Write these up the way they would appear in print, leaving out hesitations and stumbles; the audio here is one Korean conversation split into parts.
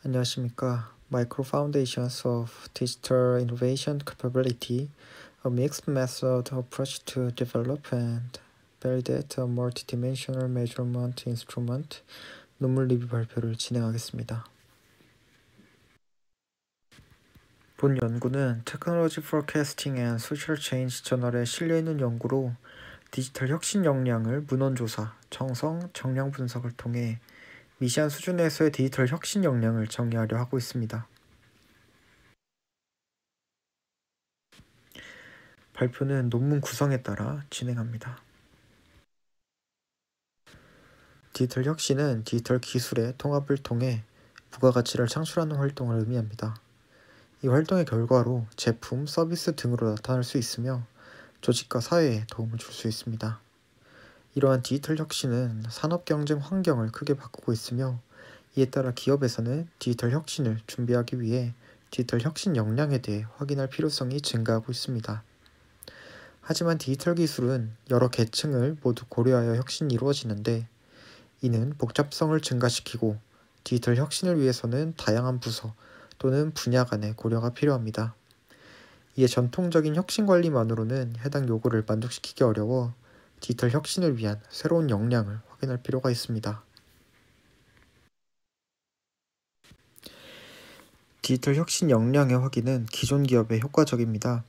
안녕하십니까. Micro Foundations of Digital Innovation Capability, a mixed method approach to develop and validate a multidimensional measurement instrument 논문 리뷰 발표를 진행하겠습니다. 본 연구는 Technology Forecasting and Social Change 저널에 실려있는 연구로 디지털 혁신 역량을 문헌조사, 정성, 정량 분석을 통해 미시한 수준에서의 디지털 혁신 역량을 정의하려 하고 있습니다. 발표는 논문 구성에 따라 진행합니다. 디지털 혁신은 디지털 기술의 통합을 통해 부가가치를 창출하는 활동을 의미합니다. 이 활동의 결과로 제품, 서비스 등으로 나타날 수 있으며 조직과 사회에 도움을 줄 수 있습니다. 이러한 디지털 혁신은 산업 경쟁 환경을 크게 바꾸고 있으며 이에 따라 기업에서는 디지털 혁신을 준비하기 위해 디지털 혁신 역량에 대해 확인할 필요성이 증가하고 있습니다. 하지만 디지털 기술은 여러 계층을 모두 고려하여 혁신이 이루어지는데 이는 복잡성을 증가시키고 디지털 혁신을 위해서는 다양한 부서 또는 분야 간의 고려가 필요합니다. 이에 전통적인 혁신 관리만으로는 해당 요구를 만족시키기 어려워 디지털 혁신을 위한 새로운 역량을 확인할 필요가 있습니다. 디지털 혁신 역량의 확인은 기존 기업에 효과적입니다.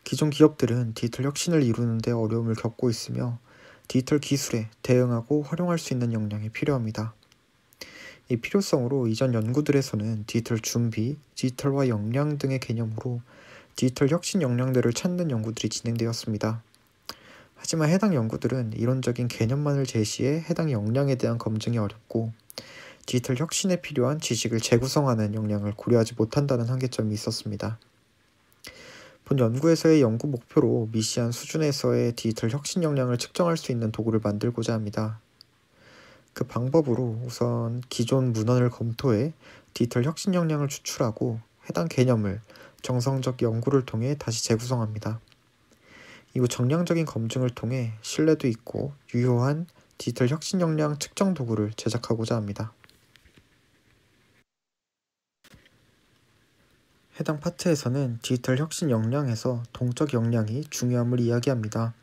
기존 기업들은 디지털 혁신을 이루는 데 어려움을 겪고 있으며 디지털 기술에 대응하고 활용할 수 있는 역량이 필요합니다. 이 필요성으로 이전 연구들에서는 디지털 준비, 디지털화 역량 등의 개념으로 디지털 혁신 역량들을 찾는 연구들이 진행되었습니다. 하지만 해당 연구들은 이론적인 개념만을 제시해 해당 역량에 대한 검증이 어렵고 디지털 혁신에 필요한 지식을 재구성하는 역량을 고려하지 못한다는 한계점이 있었습니다. 본 연구에서의 연구 목표로 미시한 수준에서의 디지털 혁신 역량을 측정할 수 있는 도구를 만들고자 합니다. 그 방법으로 우선 기존 문헌을 검토해 디지털 혁신 역량을 추출하고 해당 개념을 정성적 연구를 통해 다시 재구성합니다. 이후 정량적인 검증을 통해 신뢰도 있고 유효한 디지털 혁신 역량 측정 도구를 제작하고자 합니다. 해당 파트에서는 디지털 혁신 역량에서 동적 역량이 중요함을 이야기합니다.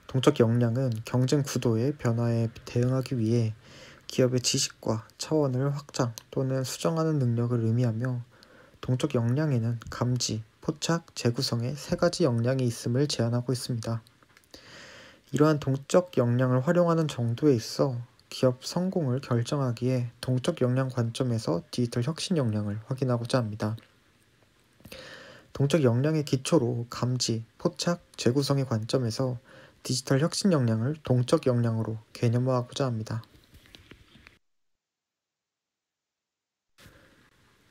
동적 역량은 경쟁 구도의 변화에 대응하기 위해 기업의 지식과 차원을 확장 또는 수정하는 능력을 의미하며 동적 역량에는 감지, 포착, 재구성의 세 가지 역량이 있음을 제안하고 있습니다. 이러한 동적 역량을 활용하는 정도에 있어 기업 성공을 결정하기에 동적 역량 관점에서 디지털 혁신 역량을 확인하고자 합니다. 동적 역량의 기초로 감지, 포착, 재구성의 관점에서 디지털 혁신 역량을 동적 역량으로 개념화하고자 합니다.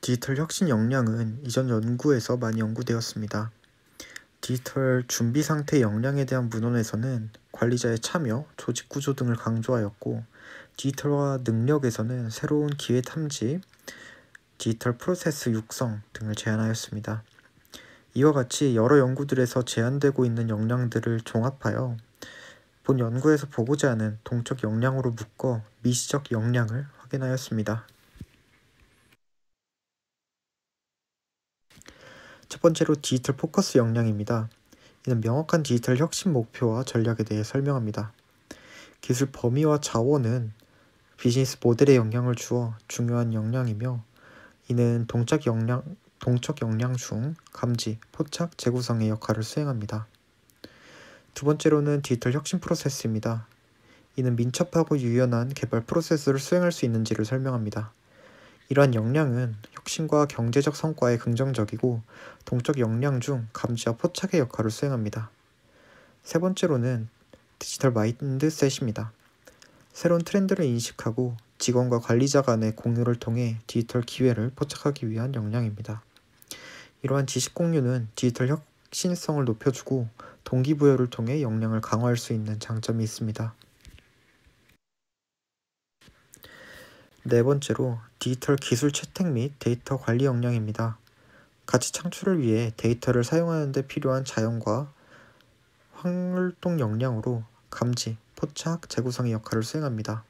디지털 혁신 역량은 이전 연구에서 많이 연구되었습니다. 디지털 준비 상태 역량에 대한 문헌에서는 관리자의 참여, 조직 구조 등을 강조하였고 디지털화 능력에서는 새로운 기회 탐지, 디지털 프로세스 육성 등을 제안하였습니다. 이와 같이 여러 연구들에서 제안되고 있는 역량들을 종합하여 본 연구에서 보고자 하는 동적 역량으로 묶어 미시적 역량을 확인하였습니다. 첫 번째로 디지털 포커스 역량입니다. 이는 명확한 디지털 혁신 목표와 전략에 대해 설명합니다. 기술 범위와 자원은 비즈니스 모델에 영향을 주어 중요한 역량이며 이는 동적 역량 중 감지, 포착, 재구성의 역할을 수행합니다. 두 번째로는 디지털 혁신 프로세스입니다. 이는 민첩하고 유연한 개발 프로세스를 수행할 수 있는지를 설명합니다. 이러한 역량은 혁신과 경제적 성과에 긍정적이고 동적 역량 중 감지와 포착의 역할을 수행합니다. 세 번째로는 디지털 마인드셋입니다. 새로운 트렌드를 인식하고 직원과 관리자 간의 공유를 통해 디지털 기회를 포착하기 위한 역량입니다. 이러한 지식 공유는 디지털 혁신성을 높여주고 동기부여를 통해 역량을 강화할 수 있는 장점이 있습니다. 네 번째로 디지털 기술 채택 및 데이터 관리 역량입니다. 가치 창출을 위해 데이터를 사용하는 데 필요한 자연과 활동 역량으로 감지, 포착, 재구성의 역할을 수행합니다.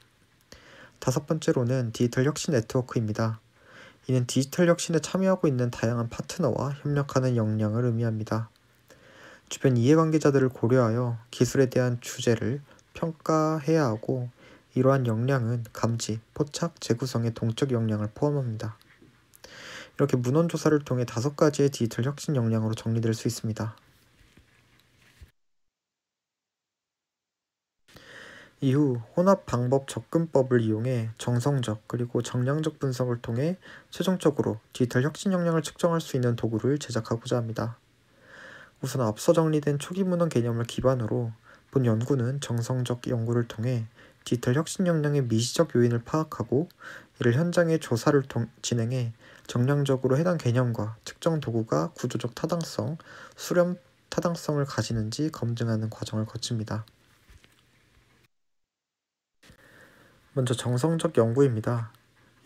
다섯 번째로는 디지털 혁신 네트워크입니다. 이는 디지털 혁신에 참여하고 있는 다양한 파트너와 협력하는 역량을 의미합니다. 주변 이해관계자들을 고려하여 기술에 대한 주제를 평가해야 하고, 이러한 역량은 감지, 포착, 재구성의 동적 역량을 포함합니다. 이렇게 문헌조사를 통해 5가지의 디지털 혁신 역량으로 정리될 수 있습니다. 이후 혼합 방법 접근법을 이용해 정성적 그리고 정량적 분석을 통해 최종적으로 디지털 혁신 역량을 측정할 수 있는 도구를 제작하고자 합니다. 우선 앞서 정리된 초기 문헌 개념을 기반으로 본 연구는 정성적 연구를 통해 디지털 혁신 역량의 미시적 요인을 파악하고, 이를 현장의 조사를 진행해 정량적으로 해당 개념과 측정 도구가 구조적 타당성, 수렴 타당성을 가지는지 검증하는 과정을 거칩니다. 먼저 정성적 연구입니다.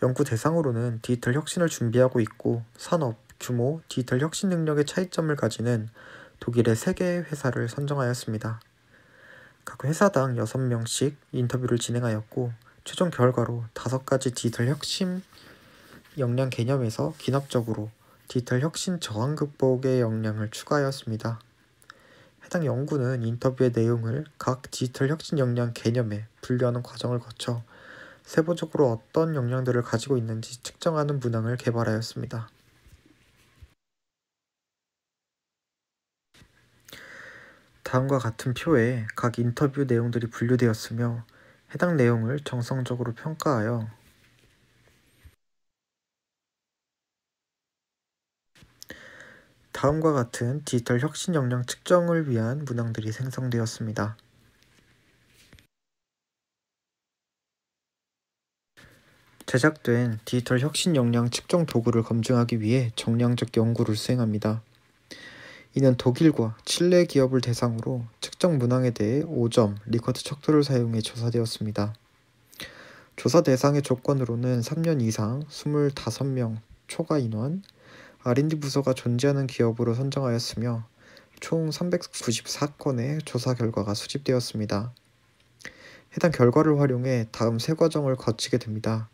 연구 대상으로는 디지털 혁신을 준비하고 있고 산업, 규모, 디지털 혁신 능력의 차이점을 가지는 독일의 3개의 회사를 선정하였습니다. 각 회사당 6명씩 인터뷰를 진행하였고, 최종 결과로 5가지 디지털 혁신 역량 개념에서 기납적으로 디지털 혁신 저항 극복의 역량을 추가하였습니다. 해당 연구는 인터뷰의 내용을 각 디지털 혁신 역량 개념에 분류하는 과정을 거쳐 세부적으로 어떤 역량들을 가지고 있는지 측정하는 문항을 개발하였습니다. 다음과 같은 표에 각 인터뷰 내용들이 분류되었으며, 해당 내용을 정성적으로 평가하여 다음과 같은 디지털 혁신 역량 측정을 위한 문항들이 생성되었습니다. 제작된 디지털 혁신 역량 측정 도구를 검증하기 위해 정량적 연구를 수행합니다. 이는 독일과 칠레 기업을 대상으로 측정 문항에 대해 5점 리커트 척도를 사용해 조사되었습니다. 조사 대상의 조건으로는 3년 이상 25명 초과 인원, R&D 부서가 존재하는 기업으로 선정하였으며, 총 394건의 조사 결과가 수집되었습니다. 해당 결과를 활용해 다음 3과정을 거치게 됩니다.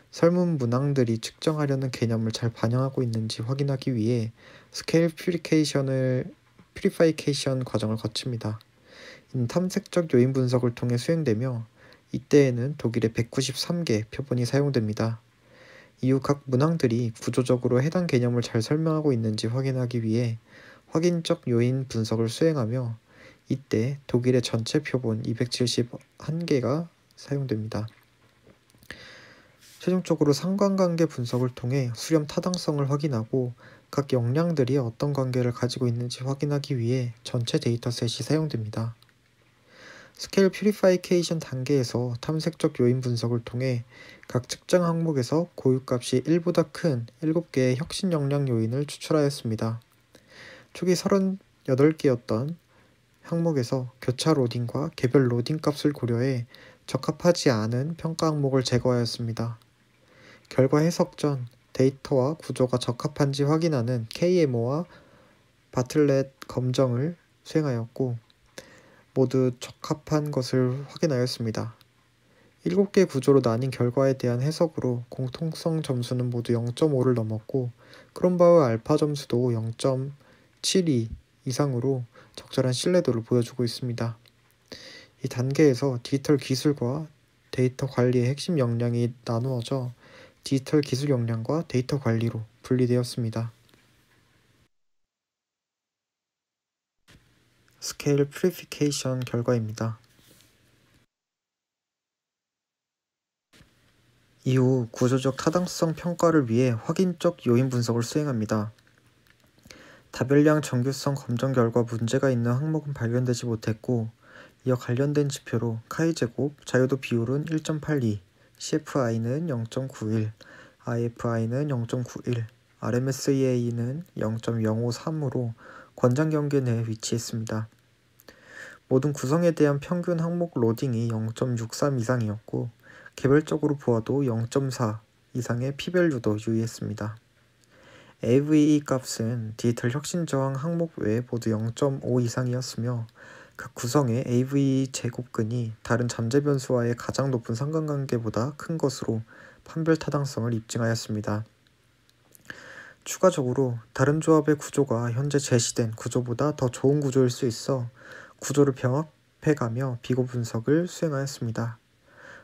설문 문항들이 측정하려는 개념을 잘 반영하고 있는지 확인하기 위해 스케일 퓨리파이케이션 과정을 거칩니다. 이는 탐색적 요인 분석을 통해 수행되며, 이때에는 독일의 193개 표본이 사용됩니다. 이후 각 문항들이 구조적으로 해당 개념을 잘 설명하고 있는지 확인하기 위해 확인적 요인 분석을 수행하며, 이때 독일의 전체 표본 271개가 사용됩니다. 최종적으로 상관관계 분석을 통해 수렴 타당성을 확인하고 각 역량들이 어떤 관계를 가지고 있는지 확인하기 위해 전체 데이터셋이 사용됩니다. 스케일 퓨리파이케이션 단계에서 탐색적 요인 분석을 통해 각 측정 항목에서 고유값이 1보다 큰 7개의 혁신 역량 요인을 추출하였습니다. 초기 38개였던 항목에서 교차 로딩과 개별 로딩 값을 고려해 적합하지 않은 평가 항목을 제거하였습니다. 결과 해석 전 데이터와 구조가 적합한지 확인하는 KMO와 바틀렛 검정을 수행하였고, 모두 적합한 것을 확인하였습니다. 7개 구조로 나뉜 결과에 대한 해석으로 공통성 점수는 모두 0.5를 넘었고, 크롬바우 알파 점수도 0.72 이상으로 적절한 신뢰도를 보여주고 있습니다. 이 단계에서 디지털 기술과 데이터 관리의 핵심 역량이 나누어져 디지털 기술 역량과 데이터 관리로 분리되었습니다. 스케일 퓨리피케이션 결과입니다. 이후 구조적 타당성 평가를 위해 확인적 요인 분석을 수행합니다. 다별량 정규성 검정 결과 문제가 있는 항목은 발견되지 못했고, 이와 관련된 지표로 카이제곱 자유도 비율은 1.82, CFI는 0.91, IFI는 0.91, RMSEA는 0.053으로 권장 경계 내에 위치했습니다. 모든 구성에 대한 평균 항목 로딩이 0.63 이상이었고, 개별적으로 보아도 0.4 이상의 P밸류도 유의했습니다. AVE 값은 디지털 혁신 저항 항목 외에 모두 0.5 이상이었으며, 각 구성의 AV 제곱근이 다른 잠재 변수와의 가장 높은 상관관계보다 큰 것으로 판별 타당성을 입증하였습니다. 추가적으로 다른 조합의 구조가 현재 제시된 구조보다 더 좋은 구조일 수 있어 구조를 병합해가며 비교 분석을 수행하였습니다.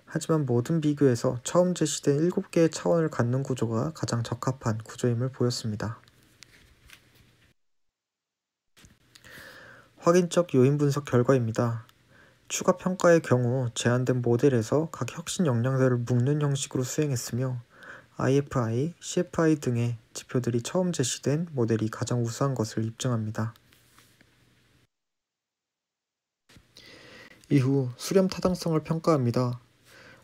하지만 모든 비교에서 처음 제시된 7개의 차원을 갖는 구조가 가장 적합한 구조임을 보였습니다. 확인적 요인 분석 결과입니다. 추가 평가의 경우 제한된 모델에서 각 혁신 역량들을 묶는 형식으로 수행했으며 IFI, CFI 등의 지표들이 처음 제시된 모델이 가장 우수한 것을 입증합니다. 이후 수렴 타당성을 평가합니다.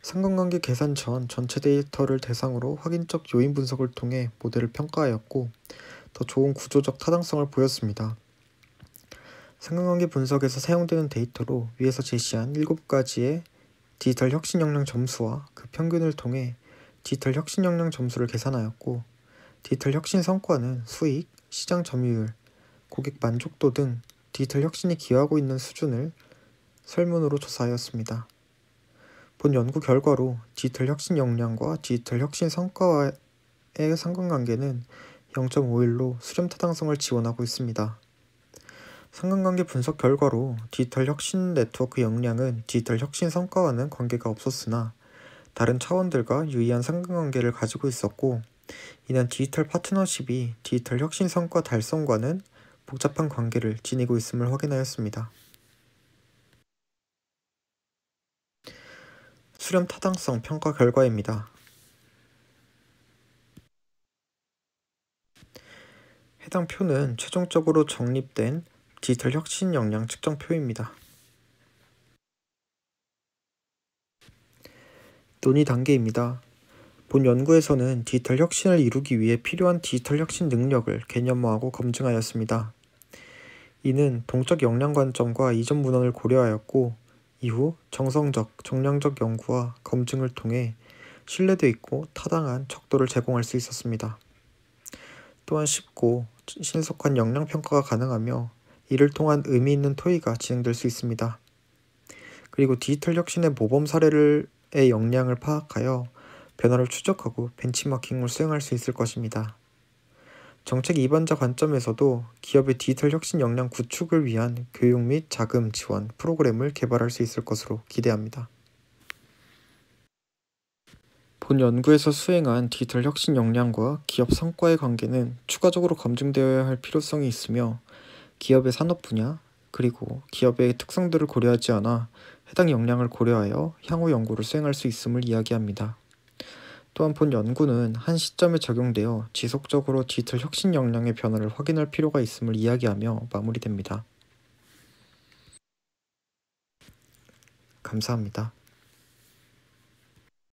상관관계 계산 전 전체 데이터를 대상으로 확인적 요인 분석을 통해 모델을 평가하였고 더 좋은 구조적 타당성을 보였습니다. 상관관계 분석에서 사용되는 데이터로 위에서 제시한 7가지의 디지털 혁신 역량 점수와 그 평균을 통해 디지털 혁신 역량 점수를 계산하였고 디지털 혁신 성과는 수익, 시장 점유율, 고객 만족도 등 디지털 혁신이 기여하고 있는 수준을 설문으로 조사하였습니다. 본 연구 결과로 디지털 혁신 역량과 디지털 혁신 성과와의 상관관계는 0.51로 수렴 타당성을 지원하고 있습니다. 상관관계 분석 결과로 디지털 혁신 네트워크 역량은 디지털 혁신 성과와는 관계가 없었으나 다른 차원들과 유의한 상관관계를 가지고 있었고 이는 디지털 파트너십이 디지털 혁신 성과 달성과는 복잡한 관계를 지니고 있음을 확인하였습니다. 수렴 타당성 평가 결과입니다. 해당 표는 최종적으로 정립된 디지털 혁신 역량 측정표입니다. 논의 단계입니다. 본 연구에서는 디지털 혁신을 이루기 위해 필요한 디지털 혁신 능력을 개념화하고 검증하였습니다. 이는 동적 역량 관점과 이전 문헌을 고려하였고 이후 정성적, 정량적 연구와 검증을 통해 신뢰도 있고 타당한 척도를 제공할 수 있었습니다. 또한 쉽고 신속한 역량 평가가 가능하며 이를 통한 의미 있는 토의가 진행될 수 있습니다. 그리고 디지털 혁신의 모범 사례의 역량을 파악하여 변화를 추적하고 벤치마킹을 수행할 수 있을 것입니다. 정책 입안자 관점에서도 기업의 디지털 혁신 역량 구축을 위한 교육 및 자금 지원 프로그램을 개발할 수 있을 것으로 기대합니다. 본 연구에서 수행한 디지털 혁신 역량과 기업 성과의 관계는 추가적으로 검증되어야 할 필요성이 있으며 기업의 산업 분야, 그리고 기업의 특성들을 고려하지 않아 해당 역량을 고려하여 향후 연구를 수행할 수 있음을 이야기합니다. 또한 본 연구는 한 시점에 적용되어 지속적으로 디지털 혁신 역량의 변화를 확인할 필요가 있음을 이야기하며 마무리됩니다. 감사합니다.